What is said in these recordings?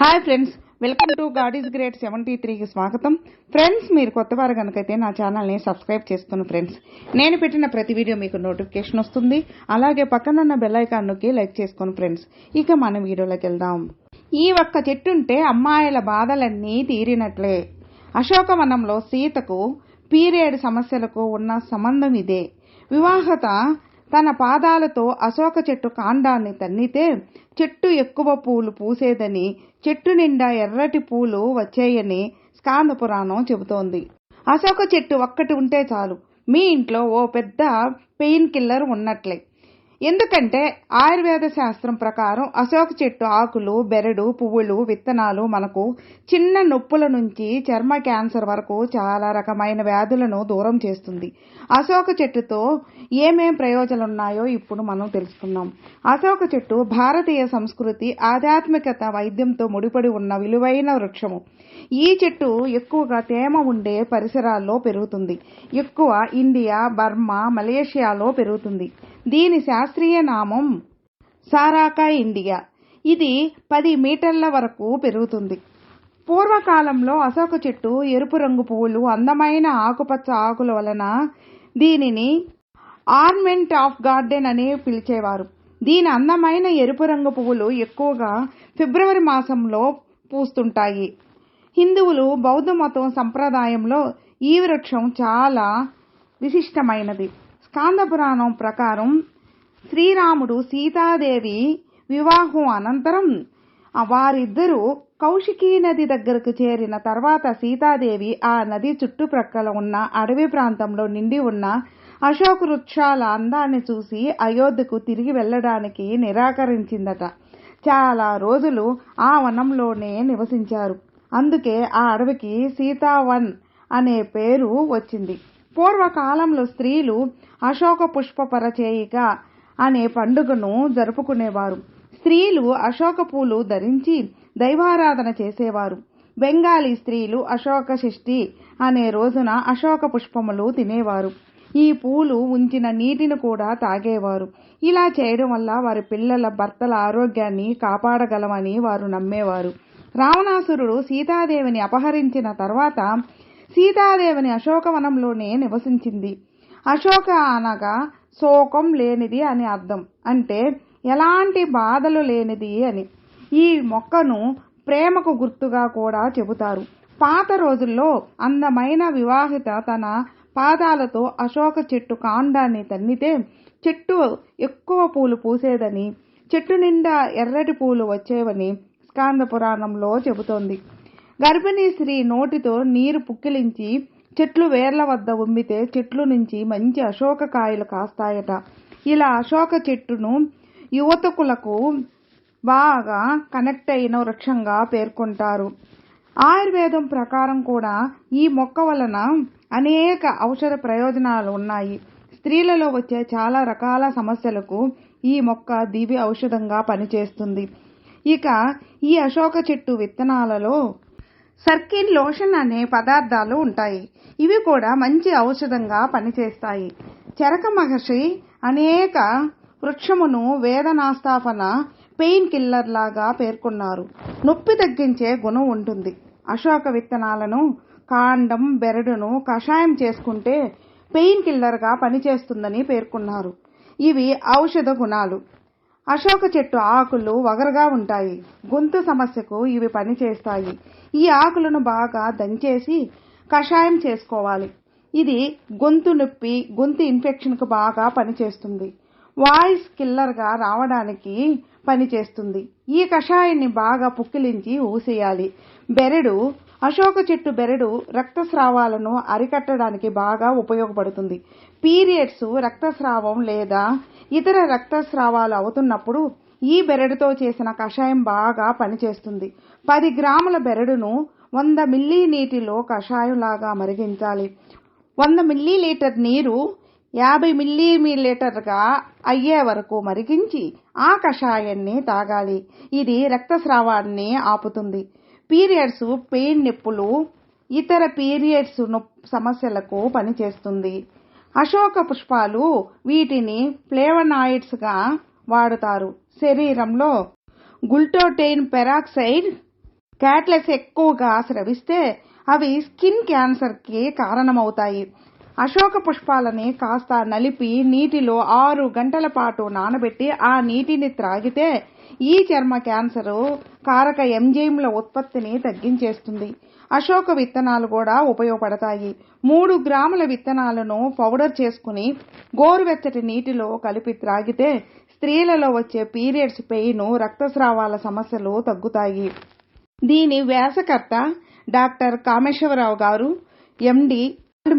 Hi friends, welcome to God is great 73కి స్వాగతం. Friends, మీరు కొత్తవారు కనుకైతే నా ఛానల్ని సబ్స్క్రైబ్ చేసుకుని ఫ్రెండ్స్, నేను పెట్టిన ప్రతి వీడియో మీకు నోటిఫికేషన్ వస్తుంది. అలాగే పక్కనున్న బెల్ ఐకాన్ నొక్కి లైక్ చేసుకుని ఫ్రెండ్స్. ఇక మనం వీడియోలోకి వెళ్దాం. ఈ ఒక్క చెట్టుంటే అమ్మాయిల బాధలన్నీ తీరినట్లే. అశోకవనంలో సీతకు పీరియడ్ సమస్యలకు ఉన్న సంబంధం ఇదే. వివాహత తన పాదాలతో అశోక చెట్టు కాండాన్ని తన్నితే చెట్టు ఎక్కువ పూలు పూసేదని, చెట్టు నిండా ఎర్రటి పూలు వచ్చేయని స్కాంద పురాణం చెబుతోంది. అశోక చెట్టు ఒక్కటి ఉంటే చాలు, మీ ఇంట్లో ఓ పెద్ద పెయిన్ కిల్లర్ ఉన్నట్లే. ఎందుకంటే ఆయుర్వేద శాస్త్రం ప్రకారం అశోక చెట్టు ఆకులు, బెరడు, పువ్వులు, విత్తనాలు మనకు చిన్న నొప్పుల నుంచి చర్మ క్యాన్సర్ వరకు చాలా రకమైన వ్యాధులను దూరం చేస్తుంది. అశోక చెట్టుతో ఏమేం ప్రయోజనాలున్నాయో ఇప్పుడు మనం తెలుసుకుందాం. అశోక చెట్టు భారతీయ సంస్కృతి, ఆధ్యాత్మికత, వైద్యంతో ముడిపడి ఉన్న విలువైన వృక్షము. ఈ చెట్టు ఎక్కువగా తేమ ఉండే పరిసరాల్లో పెరుగుతుంది. ఎక్కువ ఇండియా, బర్మా, మలేషియాలో పెరుగుతుంది. దీని శాస్త్రీయ నామం సారాకా ఇండియా. ఇది 10 మీటర్ల వరకు పెరుగుతుంది. పూర్వకాలంలో అశోక చెట్టు ఎరుపు రంగు పువ్వులు, అందమైన ఆకుపచ్చ ఆకుల వలన దీనిని ఆర్నమెంట్ ఆఫ్ గార్డెన్ అని పిలిచేవారు. దీని అందమైన ఎరుపు రంగు పువ్వులు ఎక్కువగా ఫిబ్రవరి మాసంలో పూస్తుంటాయి. హిందువులు, బౌద్ధ మతం సంప్రదాయంలో ఈ వృక్షం చాలా విశిష్టమైనది. స్కాంద పురాణం ప్రకారం శ్రీరాముడు సీతాదేవి వివాహం అనంతరం వారిద్దరూ కౌశికీ నది దగ్గరకు చేరిన తర్వాత సీతాదేవి ఆ నది చుట్టుప్రక్కల ఉన్న అడవి ప్రాంతంలో నిండి ఉన్న అశోక వృక్షాల అందాన్ని చూసి అయోధ్యకు తిరిగి వెళ్ళడానికి నిరాకరించిందట. చాలా రోజులు ఆ వనంలోనే నివసించారు. అందుకే ఆ అడవికి సీతావన్ అనే పేరు వచ్చింది. పూర్వకాలంలో స్త్రీలు అశోక పుష్ప పరిచయిక అనే పండుగను జరుపుకునేవారు. స్త్రీలు అశోక పూలు ధరించి దైవారాధన చేసేవారు. బెంగాలీ స్త్రీలు అశోక షష్ఠి అనే రోజున అశోక పుష్పములు తినేవారు. ఈ పూలు ఉంచిన నీటిని కూడా తాగేవారు. ఇలా చేయడం వల్ల వారి పిల్లల, భర్తల ఆరోగ్యాన్ని కాపాడగలమని వారు నమ్మేవారు. రావణాసురుడు సీతాదేవిని అపహరించిన తర్వాత సీతాదేవిని అశోకవనంలోనే నివసించింది. అశోక అనగా శోకం లేనిది అని అర్థం. అంటే ఎలాంటి బాధలు లేనిది అని. ఈ మొక్కను ప్రేమకు గుర్తుగా కూడా చెబుతారు. పాత రోజుల్లో అందమైన వివాహిత తన పాదాలతో అశోక చెట్టు కాండాన్ని తన్నితే చెట్టు ఎక్కువ పూలు పూసేదని, చెట్టు నిండా ఎర్రటి పూలు వచ్చేవని స్కాంద పురాణంలో చెబుతోంది. గర్భిణీ స్త్రీ నోటితో నీరు పుక్కిలించి చెట్లు వేర్ల వద్ద ఉమ్మితే చెట్లు నుంచి మంచి అశోక కాయలు కాస్తాయట. ఇలా అశోక చెట్టును యువతకులకు బాగా కనెక్ట్ అయిన వృక్షంగా పేర్కొంటారు. ఆయుర్వేదం ప్రకారం కూడా ఈ మొక్క వలన అనేక ఔషధ ప్రయోజనాలు ఉన్నాయి. స్త్రీలలో వచ్చే చాలా రకాల సమస్యలకు ఈ మొక్క దివ్య ఔషధంగా పనిచేస్తుంది. ఇక ఈ అశోక చెట్టు విత్తనాలలో సర్కిన్ లోషన్ అనే పదార్థాలు ఉంటాయి. ఇవి కూడా మంచి ఔషధంగా పనిచేస్తాయి. చరక మహర్షి అనేక వృక్షమును వేదనాస్తాపన, పెయిన్ కిల్లర్ లాగా పేర్కొన్నారు. నొప్పి తగ్గించే గుణం ఉంటుంది. అశోక విత్తనాలను, కాండం, బెరడును కషాయం చేసుకుంటే పెయిన్ కిల్లర్గా పనిచేస్తుందని పేర్కొన్నారు. ఇవి ఔషధ గుణాలు. అశోక చెట్టు ఆకులు వగరుగా ఉంటాయి. గొంతు సమస్యకు ఇవి పనిచేస్తాయి. ఈ ఆకులను బాగా దంచేసి కషాయం చేసుకోవాలి. ఇది గొంతు నొప్పి, గొంతు ఇన్ఫెక్షన్కు బాగా పనిచేస్తుంది. వాయిస్ కిల్లర్గా రావడానికి పనిచేస్తుంది. ఈ కషాయాన్ని బాగా పుక్కిలించి ఊసేయాలి. బెరడు, అశోక చెట్టు బెరడు రక్తస్రావాలను అరికట్టడానికి బాగా ఉపయోగపడుతుంది. పీరియడ్స్, రక్తస్రావం లేదా ఇతర రక్తస్రావాలు అవుతున్నప్పుడు ఈ బెరడుతో చేసిన కషాయం బాగా పనిచేస్తుంది. 10 గ్రాముల బెరడును 100 మిల్లీ నీటిలో కషాయంలాగా మరిగించాలి. 100 మిల్లీలీటర్ నీరు 50 మిల్లీలీటర్గా అయ్యే వరకు మరిగించి ఆ కషాయాన్ని తాగాలి. ఇది రక్తస్రావాన్ని ఆపుతుంది. పీరియడ్స్, పెయిన్, నొప్పులు, ఇతర పీరియడ్స్ సమస్యలకు పనిచేస్తుంది. అశోక పుష్పాలు, వీటిని ఫ్లేవనాయిడ్స్గా వాడుతారు. శరీరంలో గ్లూటోటైన్ పెరాక్సైడ్ క్యాట్లెస్ ఎక్కువగా స్రవిస్తే అవి స్కిన్ క్యాన్సర్కి కారణమవుతాయి. అశోక పుష్పాలని కాస్త నలిపి నీటిలో 6 గంటల పాటు నానబెట్టి ఆ నీటిని త్రాగితే ఈ చర్మ క్యాన్సరు కారక ఎంజైమ్ల ఉత్పత్తిని తగ్గించేస్తుంది. అశోక విత్తనాలు కూడా ఉపయోగపడతాయి. 3 గ్రాముల విత్తనాలను పౌడర్ చేసుకుని గోరువెచ్చటి నీటిలో కలిపి త్రాగితే స్త్రీలలో వచ్చే పీరియడ్స్ పెయిన్, రక్తస్రావాల సమస్యలు తగ్గుతాయి. దీని వ్యాసకర్త డాక్టర్ కామేశ్వరరావు గారు, ఎండి,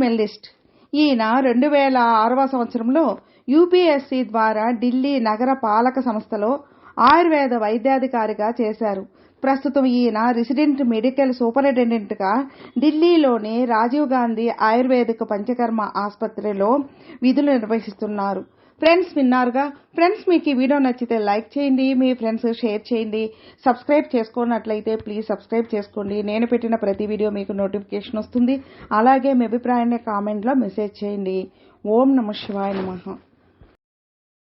మెల్లిస్ట్. ఈయన 2006వ సంవత్సరంలో యూపీఎస్సీ ద్వారా ఢిల్లీ నగర పాలక సంస్థలో ఆయుర్వేద వైద్యాధికారిగా చేశారు. ప్రస్తుతం ఈయన రెసిడెంట్ మెడికల్ సూపరింటెండెంట్గా ఢిల్లీలోని రాజీవ్ గాంధీ ఆయుర్వేదిక పంచకర్మ ఆసుపత్రిలో విధులు నిర్వహిస్తున్నారు. ఫ్రెండ్స్, విన్నారుగా. ఫ్రెండ్స్, మీకు ఈ వీడియో నచ్చితే లైక్ చేయండి, మీ ఫ్రెండ్స్ షేర్ చేయండి. సబ్స్క్రైబ్ చేసుకున్నట్లయితే ప్లీజ్ సబ్స్క్రైబ్ చేసుకోండి. నేను పెట్టిన ప్రతి వీడియో మీకు నోటిఫికేషన్ వస్తుంది. అలాగే మీ అభిప్రాయాన్ని కామెంట్లో మెసేజ్ చేయండి. ఓం నమః శివాయ నమః.